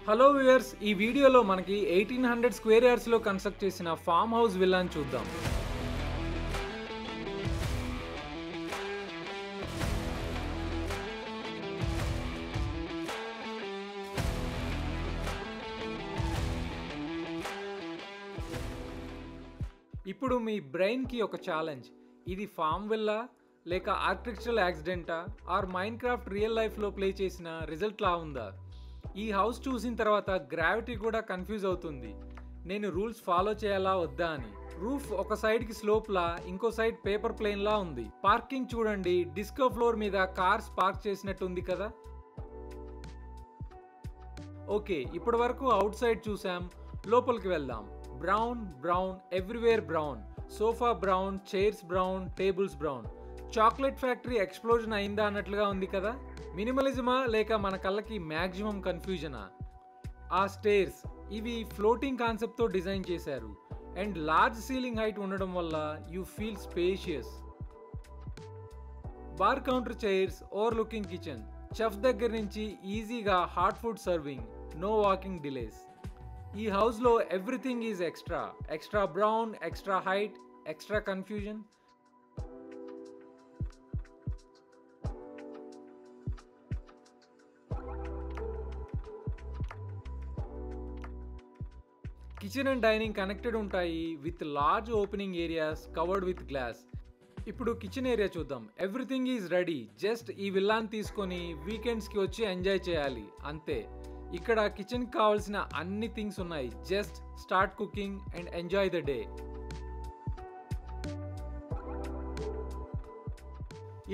Hello viewers, ఈ వీడియోలో మనకి 1800 స్క్వేర్ యార్డ్స్ లో కన్స్ట్రక్ట్ చేసిన ఫామ్ హౌస్ విల్లాని చూద్దాం. ఇప్పుడు మీ బ్రెయిన్ కి ఒక ఛాలెంజ్. ఇది ఫామ్ విల్లా లేక ఆర్కిటెక్చరల్ యాక్సిడెంటా or Minecraft real life లో ప్లే చేసిన రిజల్ట్ లా ఉందా? ఈ హౌస్ చూసిన తర్వాత గ్రావిటీ కూడా కన్ఫ్యూజ్ అవుతుంది. నేను రూల్స్ ఫాలో చేయాలా వద్దా అని. రూఫ్ ఒక సైడ్ కి స్లోప్ లా, ఇంకో సైడ్ పేపర్ ప్లేన్ లా ఉంది. పార్కింగ్ చూడండి, డిస్కో ఫ్లోర్ మీద కార్స్ పార్క్ చేసినట్టు ఉంది కదా. ఓకే, ఇప్పటి వరకు అవుట్ సైడ్ చూసాం, లోపలికి వెళ్దాం. Brown brown everywhere brown, sofa brown, chairs brown, tables brown. Chocolate factory explosion అయిందా అన్నట్లుగా ఉంది కదా. మినిమలిజమా లేక మన కళ్ళకి మ్యాక్సిమం కన్ఫ్యూజనా? ఆ స్టేర్స్ ఇవి ఫ్లోటింగ్ కాన్సెప్ట్ తో డిజైన్ చేశారు అండ్ లార్జ్ సీలింగ్ హైట్ ఉండడం వల్ల you feel spacious. Bar counter chairs, overlooking kitchen, chef దగ్గర నుంచి ఈజీగా hot food serving, no walking delays. ఈ హౌస్ లో everything is extra. Extra brown, extra height, extra confusion. Kitchen and dining connected ఉంటాయి with large opening areas covered with glass. ఇప్పుడు kitchen area చూద్దాం. Everything is ready. Just ఈ విల్లాని తీసుకొని వీకెండ్స్కి వచ్చి enjoy చేయాలి అంతే. ఇక్కడ కిచెన్కి కావాల్సిన అన్ని థింగ్స్ ఉన్నాయి. Just start cooking and enjoy the day.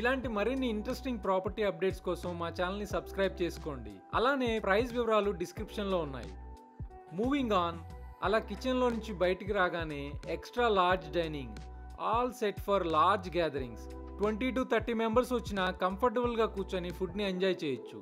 ఇలాంటి మరిన్ని ఇంట్రెస్టింగ్ ప్రాపర్టీ అప్డేట్స్ కోసం మా ఛానల్ని సబ్స్క్రైబ్ చేసుకోండి. అలానే ప్రైస్ వివరాలు డిస్క్రిప్షన్లో ఉన్నాయి. Moving on. అలా కిచెన్లో నుంచి బయటికి రాగానే extra large dining, all set for large gatherings. 20 to 30 members వచ్చినా కంఫర్టబుల్గా కూర్చొని ఫుడ్ని ఎంజాయ్ చేయొచ్చు.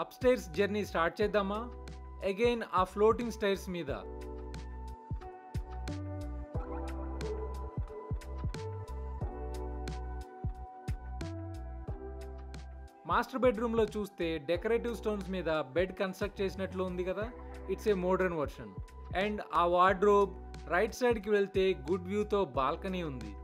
అప్ స్టైర్స్ జర్నీ స్టార్ట్ చేద్దామా? అగైన్ ఆ ఫ్లోటింగ్ స్టైర్స్ మీద. మాస్టర్ బెడ్రూమ్ లో చూస్తే డెకరేటివ్ స్టోన్స్ మీద బెడ్ కన్స్ట్రక్ట్ చేసినట్లు ఉంది కదా. It's a modern version. And ఆ వార్డ్రోబ్ రైట్ సైడ్ కి వెళ్తే గుడ్ వ్యూతో బాల్కనీ ఉంది.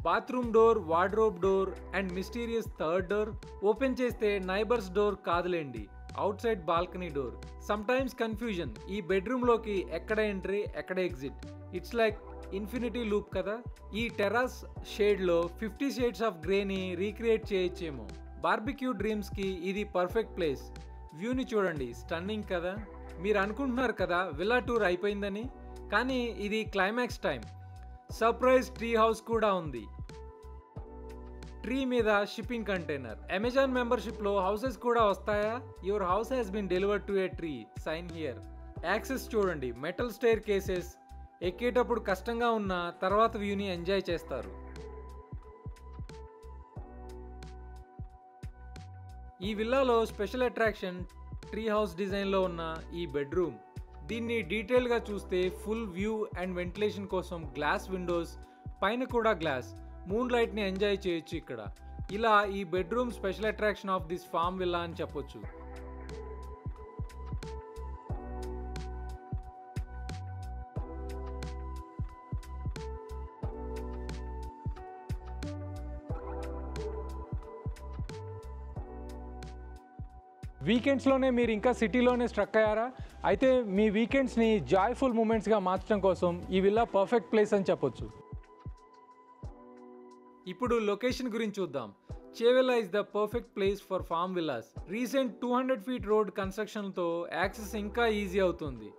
Bathroom door, wardrobe door and mysterious third door. Open చేస్తే నైబర్స్ డోర్ కాదులేండి, outside balcony door. Sometimes confusion, ఈ బెడ్రూమ్ లోకి ఎక్కడ ఎంట్రీ ఎక్కడ exit. It's like infinity loop కదా. ఈ టెర్రస్ షేడ్ లో 50 షేడ్స్ ఆఫ్ గ్రేని రీక్రియేట్ చేయొచ్చేమో. బార్బిక్యూ డ్రీమ్స్ కి ఇది పర్ఫెక్ట్ ప్లేస్. వ్యూని చూడండి, స్టన్నింగ్ కదా. మీరు అనుకుంటున్నారు కదా విల్లా టూర్ అయిపోయిందని, కానీ ఇది climax time. Surprise tree house కూడా ఉంది. ట్రీ మీద షిప్పింగ్ కంటైనర్. అమెజాన్ మెంబర్షిప్ లో హౌసెస్ కూడా వస్తాయా? Your house has been delivered to a tree, sign here. Access చూడండి, మెటల్ స్టైర్ కేసెస్. ఎక్కేటప్పుడు కష్టంగా ఉన్న తర్వాత వ్యూని ఎంజాయ్ చేస్తారు. ఈ విల్లాలో special attraction tree house design లో ఉన్న ఈ బెడ్రూమ్. దీన్ని డీటెయిల్గా చూస్తే ఫుల్ వ్యూ అండ్ వెంటిలేషన్ కోసం గ్లాస్ విండోస్, పైన కూడా గ్లాస్. మూన్ లైట్ని ఎంజాయ్ చేయొచ్చు ఇక్కడ. ఇలా ఈ bedroom special attraction of this farm villa అని చెప్పొచ్చు. వీకెండ్స్లోనే మీరు ఇంకా సిటీలోనే స్ట్రక్ అయ్యారా? అయితే మీ వీకెండ్స్ని జాయ్ఫుల్ మూమెంట్స్గా మార్చడం కోసం ఈ విల్లా పర్ఫెక్ట్ ప్లేస్ అని చెప్పొచ్చు. ఇప్పుడు లొకేషన్ గురించి చూద్దాం. Chevella is the perfect place for farm villas. Recent 200 feet road కన్స్ట్రక్షన్తో యాక్సెస్ ఇంకా ఈజీ అవుతుంది.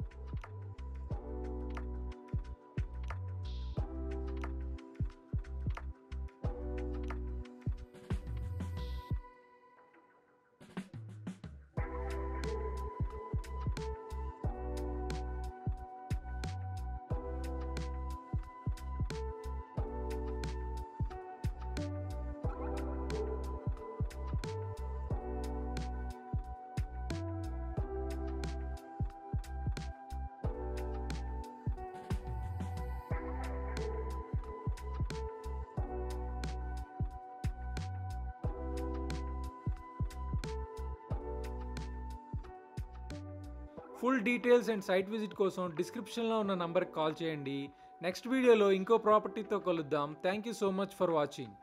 Full details and site visit కోసం డిస్క్రిప్షన్లో ఉన్న నంబర్కి కాల్ చేయండి. నెక్స్ట్ వీడియోలో ఇంకో ప్రాపర్టీతో కలుద్దాం. Thank you so much for watching.